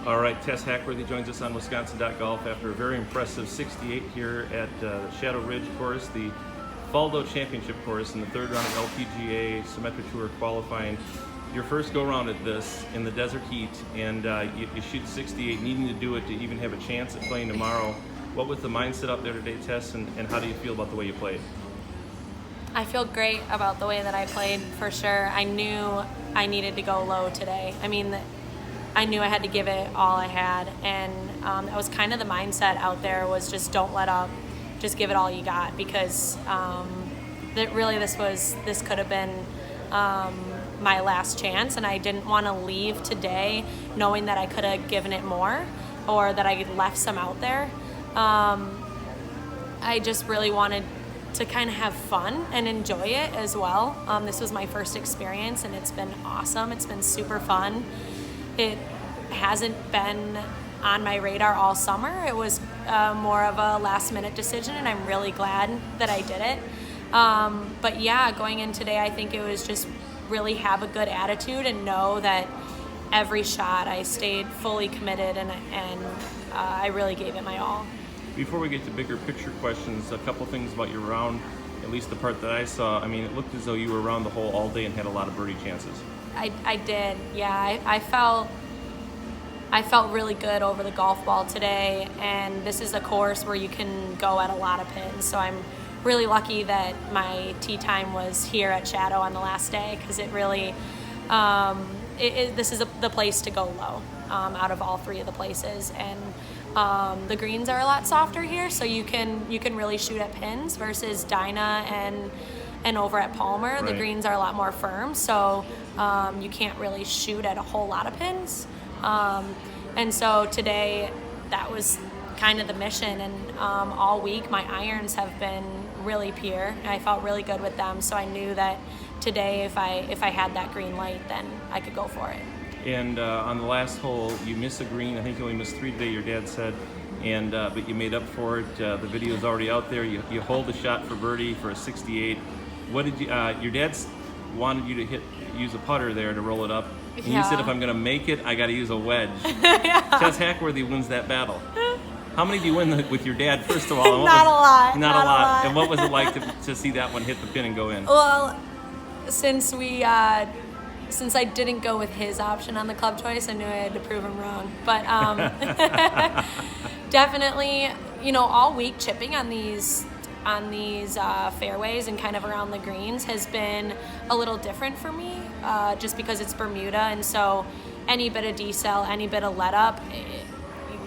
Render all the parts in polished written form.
All right, Tess Hackworthy joins us on Wisconsin.golf after a very impressive 68 here at Shadow Ridge course, the Faldo Championship course in the third round of LPGA Symetra Tour qualifying. Your first go-round at this in the desert heat, and you shoot 68, needing to do it to even have a chance at playing tomorrow. What was the mindset up there today, Tess, and how do you feel about the way you played? I feel great about the way that I played, for sure. I knew I needed to go low today. I mean, I knew I had to give it all I had, and that was kind of the mindset out there, was just don't let up, just give it all you got, because this could have been my last chance, and I didn't want to leave today knowing that I could have given it more, or that I left some out there. I just really wanted to kind of have fun and enjoy it as well. This was my first experience, and it's been awesome. It's been super fun. It hasn't been on my radar all summer. It was more of a last-minute decision, and I'm really glad that I did it. But yeah, going in today, I think it was just really have a good attitude and know that every shot I stayed fully committed, and I really gave it my all. Before we get to bigger picture questions, a couple things about your round, at least the part that I saw. I mean, it looked as though you were around the hole all day and had a lot of birdie chances. I did, yeah. I felt really good over the golf ball today, and this is a course where you can go at a lot of pins, so I'm really lucky that my tee time was here at Shadow on the last day, because it really, this is the place to go low out of all three of the places, and the greens are a lot softer here, so you can really shoot at pins versus Dinah and over at Palmer. Right. The greens are a lot more firm, so you can't really shoot at a whole lot of pins. And so today, that was kind of the mission, and all week my irons have been really pure, and I felt really good with them, so I knew that today if I had that green light, then I could go for it. And on the last hole, you missed a green. I think you only missed 3 today, your dad said, and but you made up for it. The video's already out there. You hold the shot for birdie for a 68. What did you? Your dad wanted you to use a putter there to roll it up, and you said, if I'm going to make it, I got to use a wedge. Yeah. Tess Hackworthy wins that battle. How many do you win with your dad, first of all? Not a lot. Not a lot. And what was it like to see that one hit the pin and go in? Well, since I didn't go with his option on the club choice, I knew I had to prove him wrong. But definitely, all week chipping on these fairways and kind of around the greens has been a little different for me, just because it's Bermuda, and so any bit of decel, any bit of let up,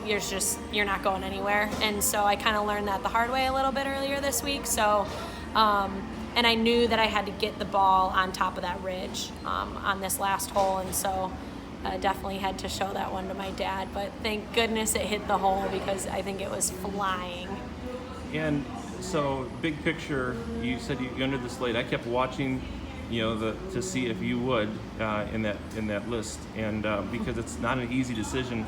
you're not going anywhere. And so I kind of learned that the hard way a little bit earlier this week. So, and I knew that I had to get the ball on top of that ridge on this last hole, and so I definitely had to show that one to my dad. But thank goodness it hit the hole, because I think it was flying. And so, big picture, you said you entered this late. I kept watching, to see if you would in that list, and because it's not an easy decision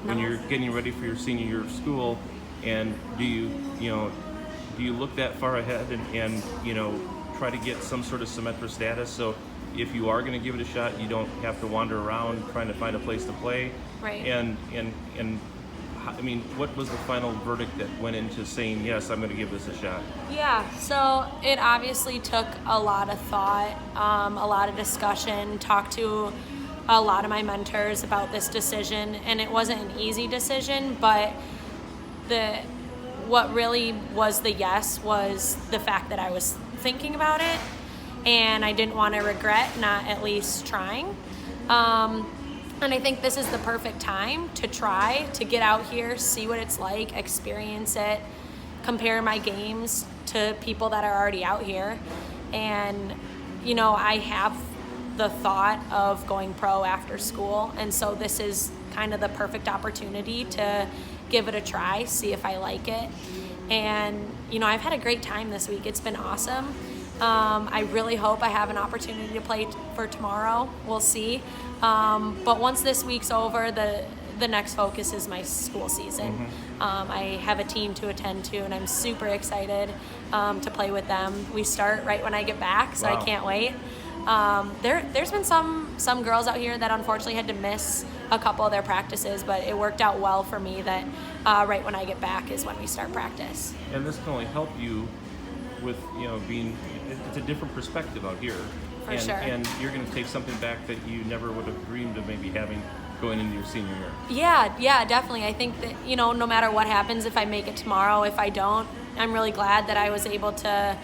when you're getting ready for your senior year of school. And do you look that far ahead and try to get some sort of Symetra status, so if you are going to give it a shot, you don't have to wander around trying to find a place to play? Right. And I mean, what was the final verdict that went into saying, yes, I'm going to give this a shot? Yeah, so it obviously took a lot of thought, a lot of discussion, talked to a lot of my mentors about this decision, and it wasn't an easy decision, but what really was the yes was the fact that I was thinking about it, and I didn't want to regret not at least trying. And I think this is the perfect time to try, to get out here, see what it's like, experience it, compare my games to people that are already out here. And, I have the thought of going pro after school, and so this is kind of the perfect opportunity to give it a try, see if I like it. And, I've had a great time this week. It's been awesome. I really hope I have an opportunity to play for tomorrow. We'll see. But once this week's over, the next focus is my school season. I have a team to attend to, and I'm super excited to play with them. We start right when I get back, so wow. I can't wait. There's been some girls out here that unfortunately had to miss a couple of their practices, but it worked out well for me that right when I get back is when we start practice. And this can only help you with, being, it's a different perspective out here. For sure. And you're going to take something back that you never would have dreamed of maybe having going into your senior year. Yeah, definitely. I think that, no matter what happens, if I make it tomorrow, if I don't, I'm really glad that I was able to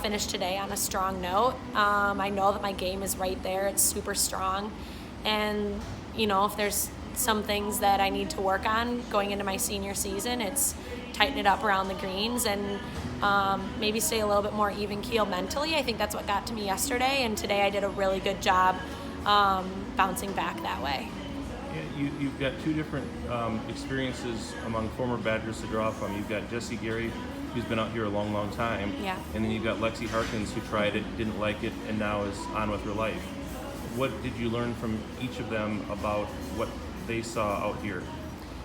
finish today on a strong note. I know that my game is right there. It's super strong. And, if there's some things that I need to work on going into my senior season, it's tighten it up around the greens and maybe stay a little bit more even keel mentally. I think that's what got to me yesterday, and today I did a really good job bouncing back that way. Yeah, you've got two different experiences among former Badgers to draw from. You've got Jessie Gary, who's been out here a long, long time. Yeah. And then you've got Lexi Harkins, who tried it, didn't like it, and now is on with her life. What did you learn from each of them about what they saw out here?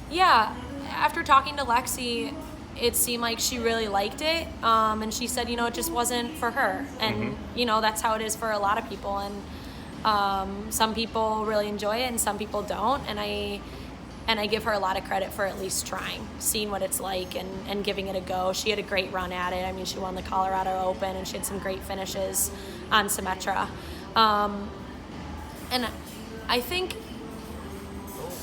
Yeah, after talking to Lexi, it seemed like she really liked it, and she said, it just wasn't for her, and that's how it is for a lot of people, and some people really enjoy it, and some people don't, and I give her a lot of credit for at least trying, seeing what it's like, and giving it a go. She had a great run at it. I mean, she won the Colorado Open, and she had some great finishes on Symetra, and I think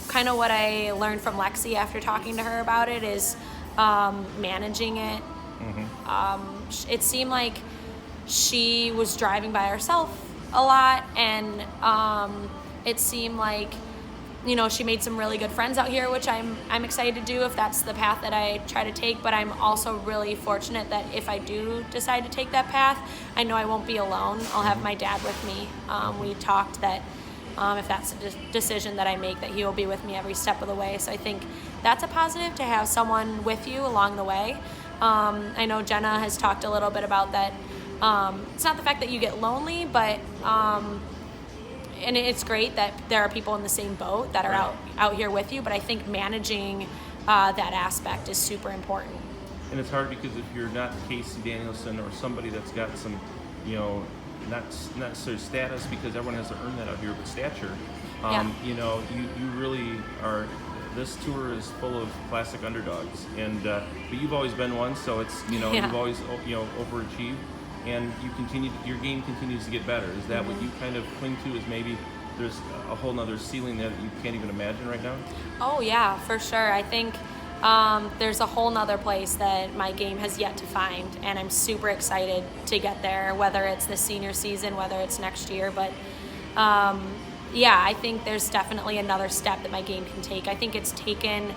kind of what I learned from Lexi after talking to her about it is managing it. It seemed like she was driving by herself a lot, and it seemed like she made some really good friends out here, which I'm excited to do if that's the path that I try to take. But I'm also really fortunate that if I do decide to take that path, I know I won't be alone. I'll have my dad with me. We talked that if that's a decision that I make, that he will be with me every step of the way. So I think that's a positive, to have someone with you along the way. I know Jenna has talked a little bit about that. It's not the fact that you get lonely, but and it's great that there are people in the same boat that are out here with you, but I think managing that aspect is super important. And it's hard because if you're not Casey Danielson or somebody that's got some, not necessarily status, because everyone has to earn that out here, but stature. You really are. This tour is full of classic underdogs, and but you've always been one, so it's you've always overachieved, and your game continues to get better. Is that what you kind of cling to? Is maybe there's a whole nother ceiling there that you can't even imagine right now? Oh yeah, for sure. I think there's a whole nother place that my game has yet to find, and I'm super excited to get there, whether it's the senior season, whether it's next year. But I think there's definitely another step that my game can take. I think it's taken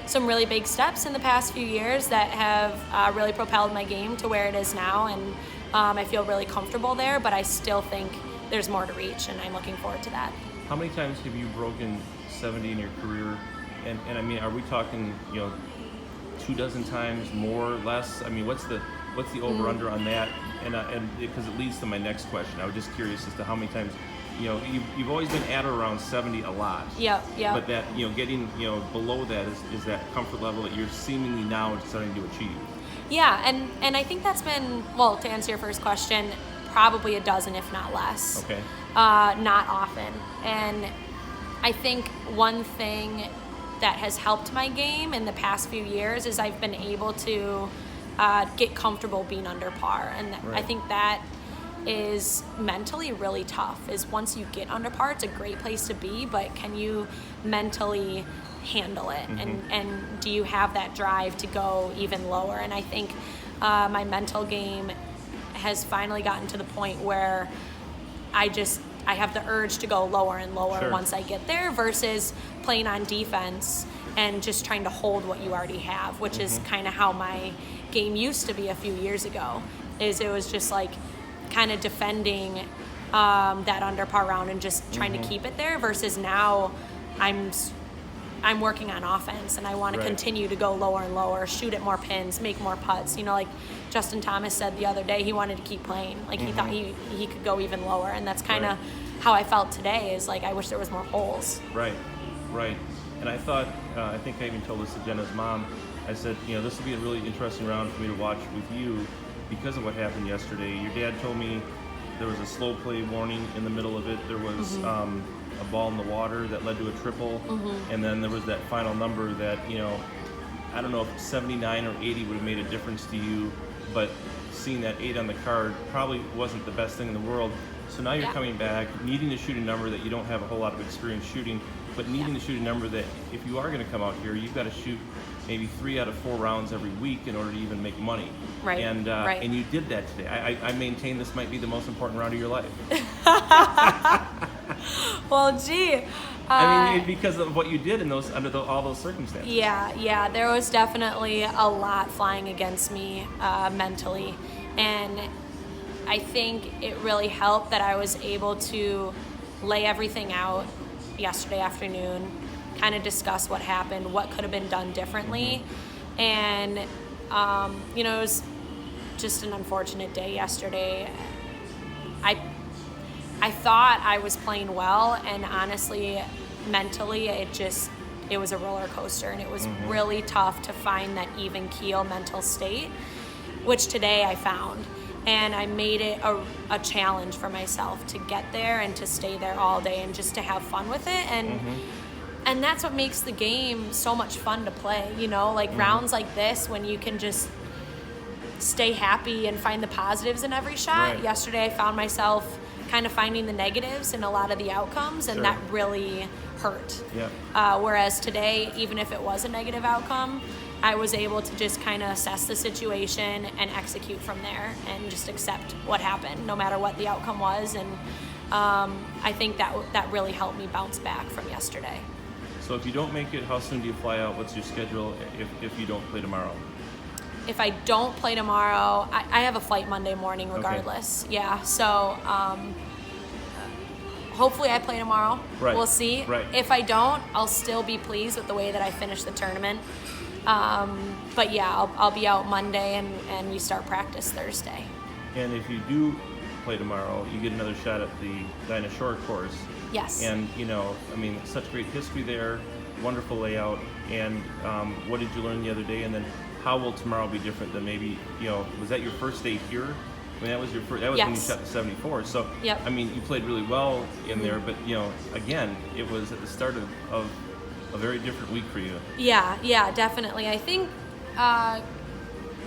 some really big steps in the past few years that have really propelled my game to where it is now, and I feel really comfortable there, but I still think there's more to reach, and I'm looking forward to that. How many times have you broken 70 in your career? And I mean, are we talking, 24 times, more, less? I mean, what's the over/under on that? And because it leads to my next question. I was just curious as to how many times, you've always been at or around 70 a lot. Yeah. But that, getting, below that is that comfort level that you're seemingly now starting to achieve. Yeah, and I think that's been, to answer your first question, probably a dozen, if not less. Okay. Not often. And I think one thing that has helped my game in the past few years is I've been able to get comfortable being under par. And I think that is mentally really tough, is once you get under par, it's a great place to be, but can you mentally handle it? And do you have that drive to go even lower? And I think my mental game has finally gotten to the point where I have the urge to go lower and lower once I get there, versus playing on defense and just trying to hold what you already have, which is kind of how my game used to be a few years ago. It was just like kind of defending that under par round and just trying to keep it there, versus now I'm working on offense, and I want to continue to go lower and lower, shoot at more pins, make more putts. Like Justin Thomas said the other day, he wanted to keep playing. Like he thought he could go even lower, and that's kind of how I felt today, is like I wish there was more holes. Right. And I thought, I think I even told this to Jenna's mom, I said, this will be a really interesting round for me to watch with you because of what happened yesterday. Your dad told me there was a slow play warning in the middle of it. There was a ball in the water that led to a triple, and then there was that final number that, you know, I don't know if 79 or 80 would have made a difference to you, but seeing that 8 on the card probably wasn't the best thing in the world. So now you're coming back, needing to shoot a number that you don't have a whole lot of experience shooting, but needing to shoot a number that if you are going to come out here, you've got to shoot maybe 3 out of 4 rounds every week in order to even make money. Right. And you did that today. I maintain this might be the most important round of your life. Well, gee. I mean, because of what you did in those all those circumstances. Yeah. There was definitely a lot flying against me mentally, and I think it really helped that I was able to lay everything out yesterday afternoon, kind of discuss what happened, what could have been done differently, and you know, it was just an unfortunate day yesterday. I thought I was playing well, and honestly, mentally, it was a roller coaster, and it was really tough to find that even keel mental state, which today I found. And I made it a challenge for myself to get there and to stay there all day and just to have fun with it. And that's what makes the game so much fun to play, you know, like rounds like this when you can just stay happy and find the positives in every shot. Right. Yesterday I found myself kind of finding the negatives in a lot of the outcomes, and that really hurt. Whereas today, even if it was a negative outcome, I was able to just kind of assess the situation and execute from there and just accept what happened, no matter what the outcome was. And I think that really helped me bounce back from yesterday. So if you don't make it, how soon do you fly out? What's your schedule if you don't play tomorrow? If I don't play tomorrow, I have a flight Monday morning regardless. Okay. Yeah, so hopefully I play tomorrow. Right. We'll see. Right. If I don't, I'll still be pleased with the way that I finished the tournament. But yeah, I'll be out Monday and we start practice Thursday. And if you do play tomorrow, you get another shot at the Dinah Shore course. Yes. And, you know, I mean, such great history there, wonderful layout. And what did you learn the other day? And then how will tomorrow be different than maybe, you know, was that your first day here? I mean, that was your first, that was when you shot the 74. So, I mean, you played really well in there, but, you know, again, it was at the start of a very different week for you. Yeah, definitely. I think,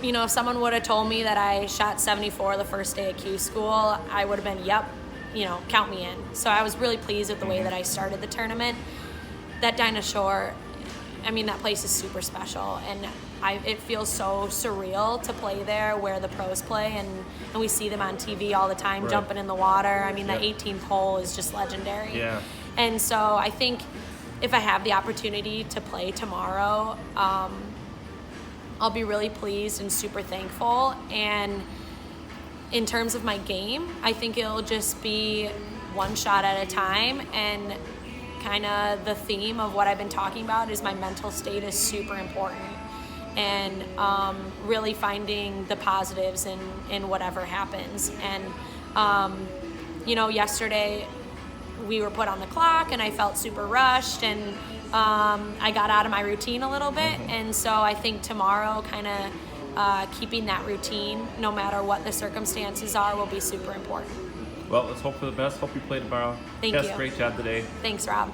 you know, if someone would have told me that I shot 74 the first day at Q-School, I would have been, yep, you know, count me in. So I was really pleased with the way that I started the tournament. That Dinah Shore, I mean, that place is super special, and it feels so surreal to play there where the pros play, and we see them on TV all the time jumping in the water. I mean, that 18th hole is just legendary. Yeah. And so I think if I have the opportunity to play tomorrow, I'll be really pleased and super thankful. And in terms of my game, I think it'll just be one shot at a time, and kind of the theme of what I've been talking about is my mental state is super important, and really finding the positives in whatever happens. And you know, yesterday we were put on the clock and I felt super rushed, and I got out of my routine a little bit. And so I think tomorrow kind of keeping that routine no matter what the circumstances are will be super important. Well, let's hope for the best. Hope you play tomorrow. Thank Tess, you. great job today. Thanks, Rob.